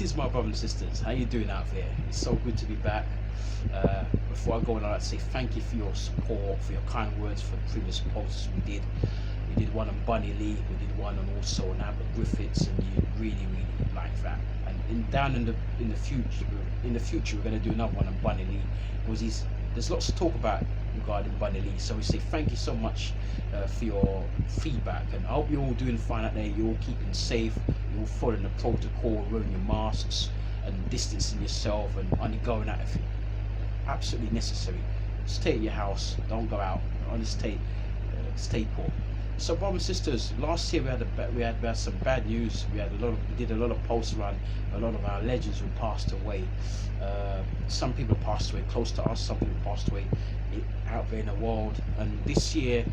Greetings, my brothers and sisters. How you doing out there? It's so good to be back. Before I go on, I'd like to say thank you for your support, for your kind words for the previous posts we did. We did one on Bunny Lee, we did one on also on Albert Griffiths, and you really like that. And in the future, we're going to do another one on Bunny Lee. Because there's lots to talk about regarding Bunny Lee. So we say thank you so much for your feedback, and I hope you're all doing fine out there. You're all keeping safe. You're all following the protocol, wearing your masks and distancing yourself, and only going out if absolutely necessary. Stay at your house. Don't go out. Only stay put. So, brothers and sisters, last year we had some bad news. We did a lot of posts around a lot of our legends who passed away. Some people passed away close to us. Some people passed away out there in the world. And this year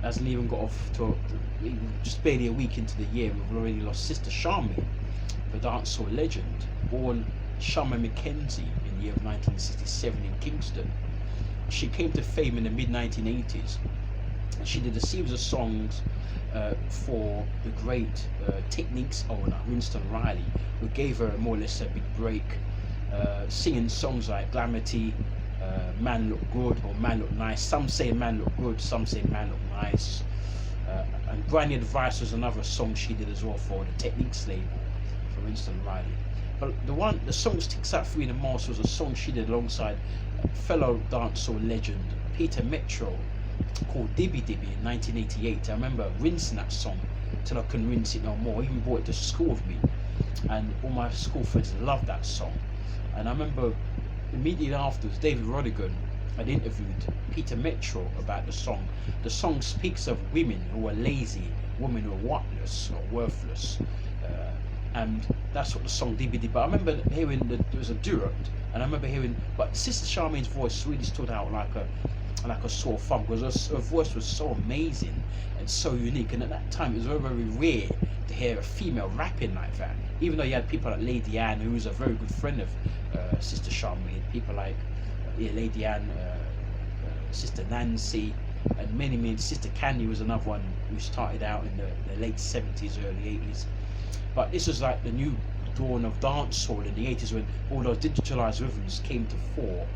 hasn't even got off to just barely a week into the year. We've already lost Sister Charmaine, the dancehall legend, born Charmaine Mackenzie in the year of 1967 in Kingston. She came to fame in the mid-1980s. She did a series of songs for the great Techniques owner, Winston Riley, who gave her more or less a big break, singing songs like Glamity, Man Look Good or Man Look Nice. Some say Man Look Good, some say Man Look Nice. And Granny Advice was another song she did as well for the Techniques label, for Winston Riley. But the song that sticks out for me the most was a song she did alongside fellow dancehall legend Peter Metro, called Dibby Dibby in 1988. I remember rinsing that song till I couldn't rinse it no more. I even brought it to school with me, and all my school friends loved that song. And I remember immediately afterwards, David Rodigan had interviewed Peter Metro about the song. The song speaks of women who are lazy, women who are worthless or worthless, and that's what the song Dibby Dibby. But I remember hearing that there was a duet, and I remember hearing, but Sister Charmaine's voice really stood out like a sore thumb, because her voice was so amazing and so unique. And at that time it was very rare to hear a female rapping like that, even though you had people like Lady Anne, who was a very good friend of Sister Charmaine, people like Lady Anne, Sister Nancy, and many. Sister Candy was another one who started out in the late 70s, early 80s. But this was like the new dawn of dancehall in the 80s, when all those digitalized rhythms came to fore,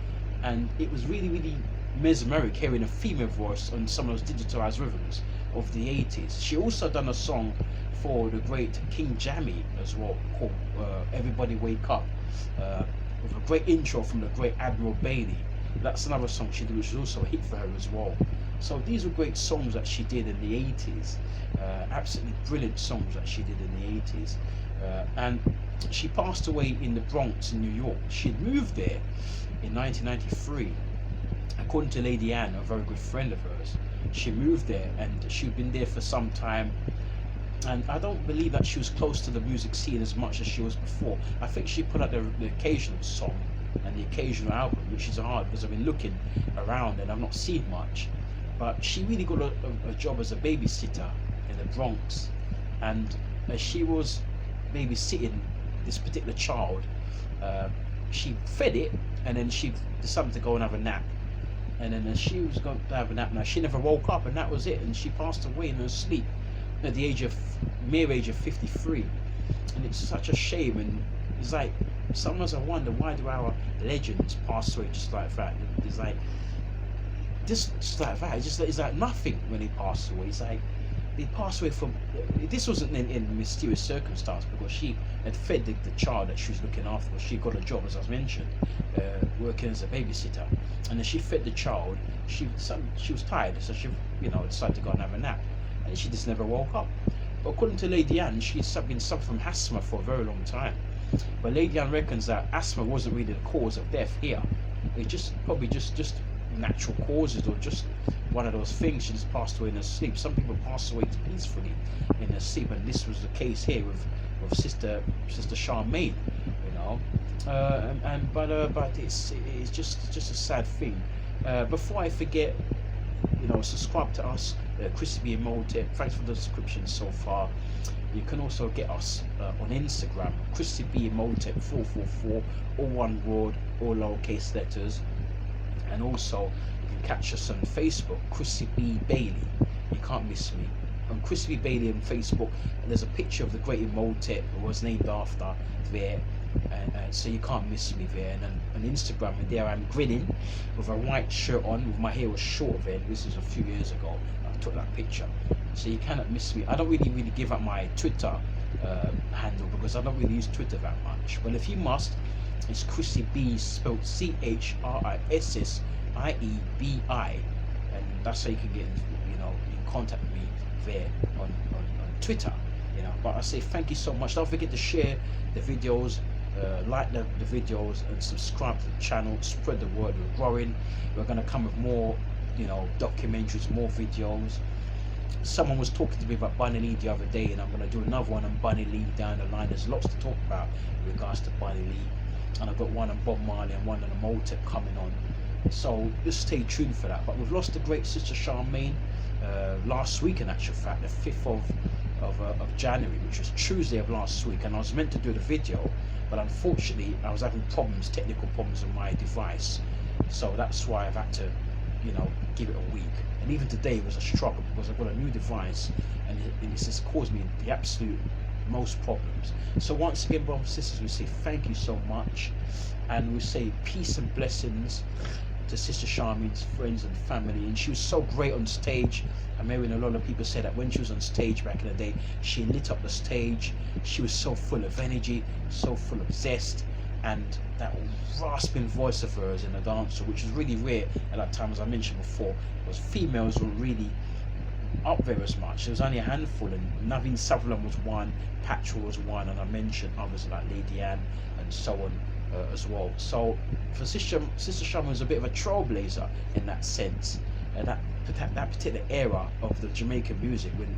and it was really mesmeric hearing a female voice on some of those digitalized rhythms of the 80s. She also done a song for the great King Jammy as well, called Everybody Wake Up, with a great intro from the great Admiral Bailey. That's another song she did, which was also a hit for her as well. So these were great songs that she did in the 80s, absolutely brilliant songs that she did in the 80s. And she passed away in the Bronx in New York. She had moved there in 1993. According to Lady Anne, a very good friend of hers, she moved there and she'd been there for some time. And I don't believe that she was close to the music scene as much as she was before. I think she put out the occasional song and the occasional album, which is hard because I've been looking around and I've not seen much. But she really got a job as a babysitter in the Bronx. And as she was babysitting this particular child, she fed it, and then she decided to go and have a nap. And then as she was going to have a nap, now she never woke up, and that was it. And she passed away in her sleep at the mere age of 53. And it's such a shame. And it's like, sometimes I wonder, why do our legends pass away just like that? It's like just like that. It's like nothing when they pass away. It's like they passed away from. This wasn't in mysterious circumstance, because she had fed the child that she was looking after. She got a job, as I mentioned, working as a babysitter, and then she fed the child. She was tired, so she decided to go and have a nap, and she just never woke up. But according to Lady Anne, she'd been suffering from asthma for a very long time. But Lady Anne reckons that asthma wasn't really the cause of death here. It probably just natural causes, or just one of those things. She just passed away in her sleep. Some people pass away peacefully in their sleep, and this was the case here with Sister Charmaine, but it's just a sad thing. Before I forget, subscribe to us, Chrissy B. Emotep. Thanks for the subscription so far. You can also get us on Instagram, Chrissy B. Emotep 444, all one word, all lowercase letters. And also you can catch us on Facebook, Chrissy B. Bailey. You can't miss me. On Chrissy B. Bailey on Facebook, and there's a picture of the great Emotep, who was named after there. and so you can't miss me there. And on Instagram, and there I'm grinning with a white shirt on, with my hair was short then. This was a few years ago. I took that picture, so you cannot miss me. I don't really give up my Twitter handle because I don't really use Twitter that much. But if you must, it's Chrissy B, spelled CHRISSIEBI, and that's how you can get in contact with me there on Twitter. But I say thank you so much. Don't forget to share the videos, like the videos, and subscribe to the channel. Spread the word. We're growing. We're going to come with more documentaries, more videos. Someone was talking to me about Bunny Lee the other day, and I'm going to do another one on Bunny Lee down the line. There's lots to talk about in regards to Bunny Lee, and I've got one on Bob Marley and one on the Motep coming on, so just stay tuned for that. But we've lost the great sister Charmaine last week, in actual fact, the 5th of January, which was Tuesday of last week, and I was meant to do the video, but unfortunately I was having technical problems on my device, so that's why I've had to give it a week. And even today was a struggle because I've got a new device, and it's just caused me the absolute most problems. So once again, brothers and sisters, we say thank you so much, and we say peace and blessings to Sister Charmaine's friends and family. And she was so great on stage. I remember a lot of people say that when she was on stage back in the day, she lit up the stage. She was so full of energy, so full of zest, and that rasping voice of hers in the dancer, which was really rare at that time. As I mentioned before, was females weren't really up there as much. There was only a handful, and Naveen Sutherland was one, Patchell was one, and I mentioned others like Lady Anne and so on as well. So for Sister Charmaine was a bit of a trailblazer in that sense, and that particular era of the Jamaican music when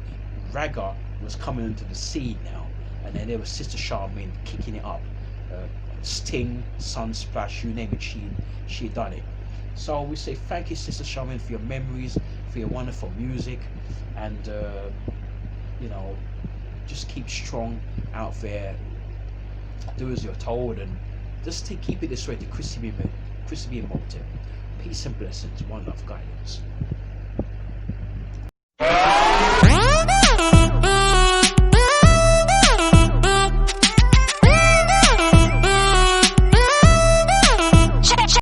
ragga was coming into the scene now, and then there was Sister Charmaine kicking it up. Sting, Sunsplash, you name it, she done it. So we say thank you, Sister Charmaine, for your memories, for your wonderful music, and just keep strong out there, do as you're told, and just keep it this way to Chrissy B and Motep. Peace and blessings, one love, guidance.